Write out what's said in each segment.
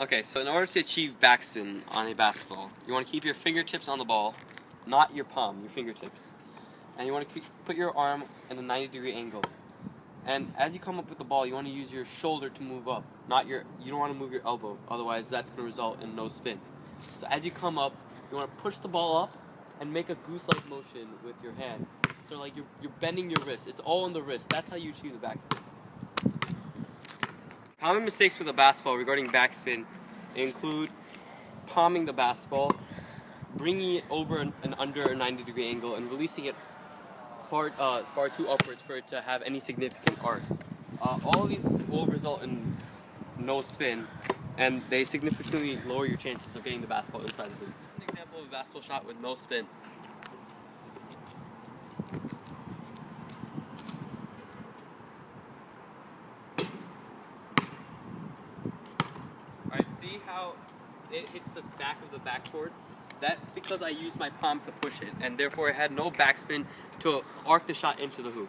Okay, so in order to achieve backspin on a basketball, you want to keep your fingertips on the ball, not your palm, your fingertips. And you want to put your arm in a 90-degree angle. And as you come up with the ball, you want to use your shoulder to move up, you don't want to move your elbow, otherwise that's going to result in no spin. So as you come up, you want to push the ball up and make a goose-like motion with your hand. So like you're bending your wrist. It's all on the wrist. That's how you achieve the backspin. Common mistakes with a basketball regarding backspin include palming the basketball, bringing it over and under a 90-degree angle, and releasing it far too upwards for it to have any significant arc. All of these will result in no spin, and they significantly lower your chances of getting the basketball inside the hoop. This is an example of a basketball shot with no spin. Alright, see how it hits the back of the backboard? That's because I used my palm to push it, and therefore it had no backspin to arc the shot into the hoop.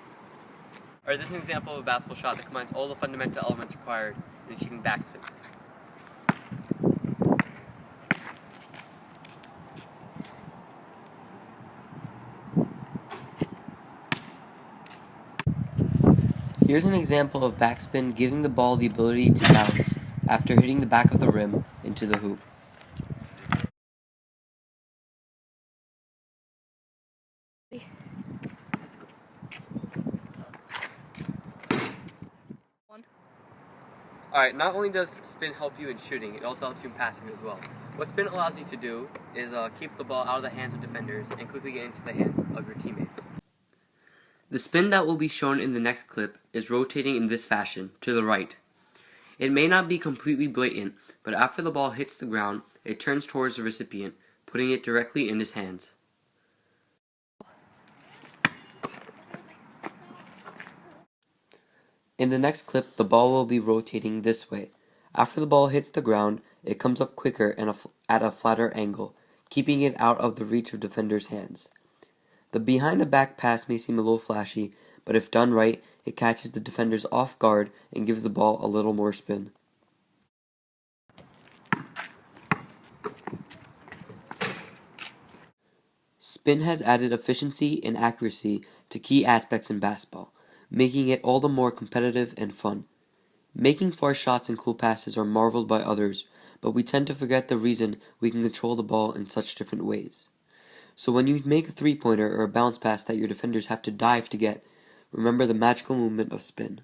Alright, this is an example of a basketball shot that combines all the fundamental elements required in achieving backspin. Here's an example of backspin giving the ball the ability to bounce after hitting the back of the rim into the hoop. Alright, not only does spin help you in shooting, it also helps you in passing as well. What spin allows you to do is keep the ball out of the hands of defenders and quickly get into the hands of your teammates. The spin that will be shown in the next clip is rotating in this fashion, to the right. It may not be completely blatant, but after the ball hits the ground, it turns towards the recipient, putting it directly in his hands. In the next clip, the ball will be rotating this way. After the ball hits the ground, it comes up quicker and at a flatter angle, keeping it out of the reach of defenders' hands. The behind-the-back pass may seem a little flashy, but if done right, it catches the defenders off guard and gives the ball a little more spin. Spin has added efficiency and accuracy to key aspects in basketball, making it all the more competitive and fun. Making far shots and cool passes are marveled by others, but we tend to forget the reason we can control the ball in such different ways. So when you make a three-pointer or a bounce pass that your defenders have to dive to get, remember the magical movement of spin.